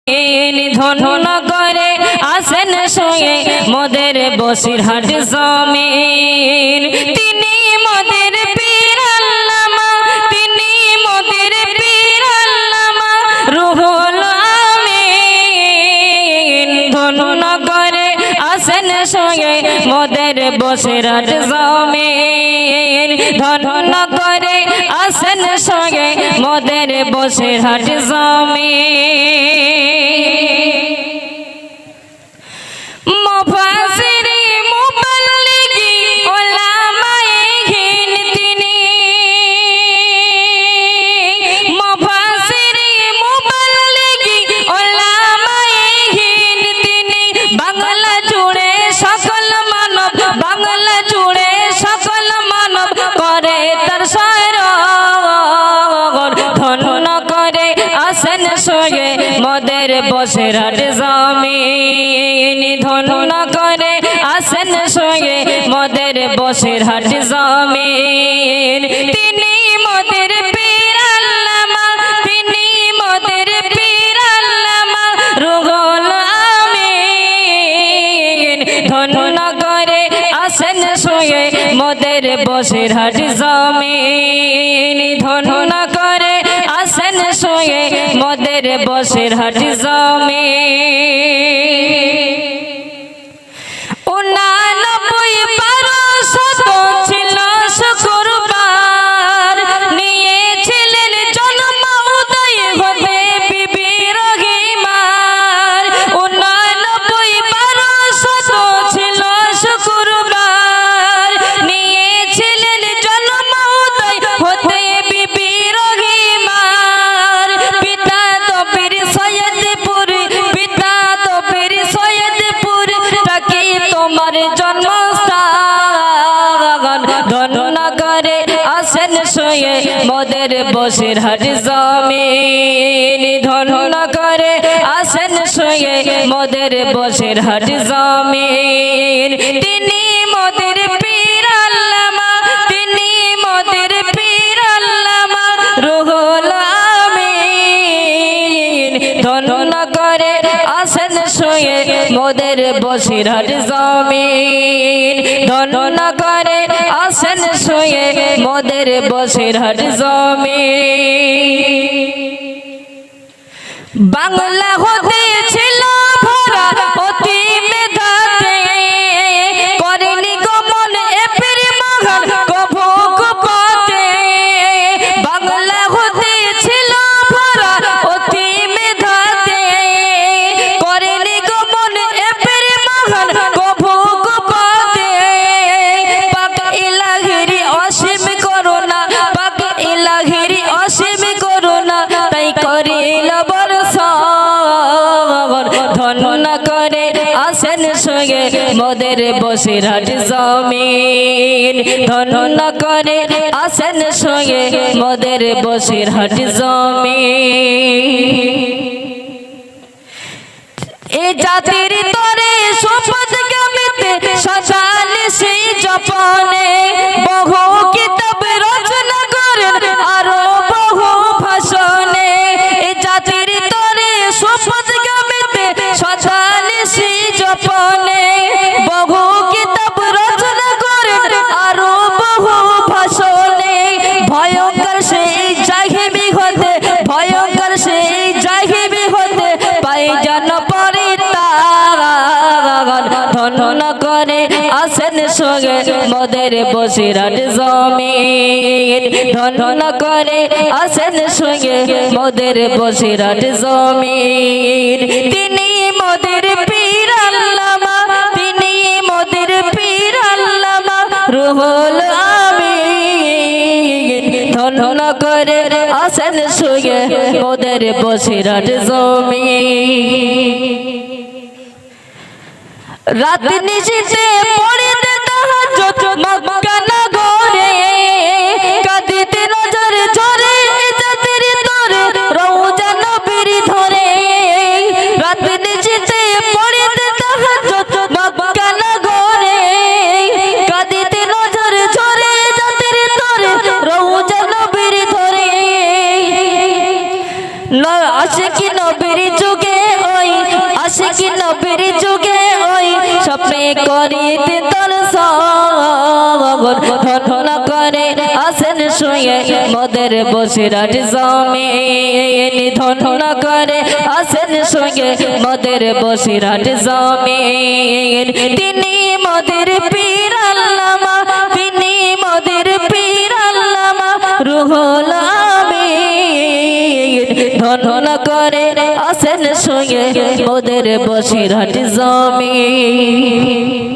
ধন্য করে আসেন সঙ্গে মোদের বসিরহাট জমিন। তিনি মোদের পীর আল্লামা, তিনি মোদের পীর আল্লামা রুহুল আমিন। ধন্য করে আসেন সঙ্গে মোদের বসিরহাট জমিন। ধন্য করে আসেন সঙ্গে মোদের বসিরহাট জমিন। মুফাসসিরি মুবাল্লিগি উলামায়ে দ্বীন তিনি। মুফাসসিরি মুবাল্লিগি উলামায়ে দ্বীন তিনি। বাংলা জুড়ে সকল মানব, বাংলা জুড়ে সকল মানব করে তার শরণ। ধন্য করে আসেন সঙ্গে মোদের বসিরহাট জমিন। ধন্য করে আসেন সঙ্গে মোদের বসিরহাট জমিন। তিনি মোদের পীর আল্লামা, তিনি মোদের পীর আল্লামা রুহুল আমিন। ধন্য করে আসেন সঙ্গে মোদের বসিরহাট জমিন। ধন্য করে আসেন সঙ্গে মোদের বসিরহাট জমিন। 99 ছিল শুক্রবার, নিয়েছিলেন জন্ম উদয় হবে বিবি রহিমার। 99 ছিল শুক্রবার, নিয়েছিলেন জন্ম উদয় হতে বিবি রহিমার। পিতা তো পীর সৈয়দপুর, পিতা তো পীর সৈয়দপুর, তাকে তোমার জন্মস্থান। ধন্য করে আসেন সঙ্গে মোদের বসিরহাট জমিন। ধন্য করে আসেন সঙ্গে মোদের বসিরহাট জমিন। তিনি মোদের পীর আল্লামা, তিনি মোদের পীর আল্লামা রুহুল আমিন। ধন্য করে আসেন সঙ্গে মোদের বসিরহাট জমিন। ধন্য করে আসেন সঙ্গে মোদের বসিরহাট জমিন। বাংলা হতে ছিল ভরা অতি মেধাতে, করেনি গমন এপির মহান কভু কুপাতে। বাংলা হতে ছিল ভরা অতি মেধাতে, করেনি গমন এপির মহান কভু কুপাতে। পাক ইলাহির অসীম করুণা, পাক ইলাহির অসীম করুণা, তাই করিল বর্ষণ। ধন্য করে আসেন সঙ্গে মোদের বসিরহাট জমিন। ধন্য করে আসেন সঙ্গে মোদের বসিরহাট জমিন। এ জাতির তরে শপথ গামিতে সাজালে সেই জপনে, বহু কিতাব রচনা করেন আরো বহু ভাষণে। এ জাতির তরে শপথ গামিতে সাজালে সেই জপনে, বহু কিতাব রচনা করেন আরো বহু ভাষণে। ভয়ঙ্কর সেই জাহিমি হতে, ভয়ঙ্কর সেই জাহিমি হতে পাই যেন পরিত্রাণ। ধন্য করে আসেন সঙ্গে মোদের বসিরহাট জমিন। ধন্য করে আসেন সঙ্গে মোদের বসিরহাট জমিন। তিনি মোদের পীর আল্লামা, তিনি মোদের পীর আল্লামা রুহুল আমিন। ধন্য করে আসেন সঙ্গে মোদের বসিরহাট জমিন। রাত নিশিতে পড়িতে তাহাজ্জুদ মক্কা নগরে, কাঁদিতে নজর ঝরে জাতির তরে রওজা নবীর ধরে। রাত নিশিতে পড়িতে তাহাজ্জুদ মক্কা নগরে, কাঁদিতে নজর ঝরে জাতির তরে রওজা নবীর ধরে। আশিকি নবীর যুগে আশিকি নবীর যুগে ওই স্বপ্নে করিতে তোর সবর ধন করে আসেন শুয়ে মোদের বসিরাট জমিন ধন করে আসেন শুয়ে মোদের বসিরাট জমিন তিনি মোদের পীর আল্লামা তিনি মোদের পীর আল্লামা রুহুল আমিন ধন করে আসেন শুয়ে মোদের বসিরাট জমিন।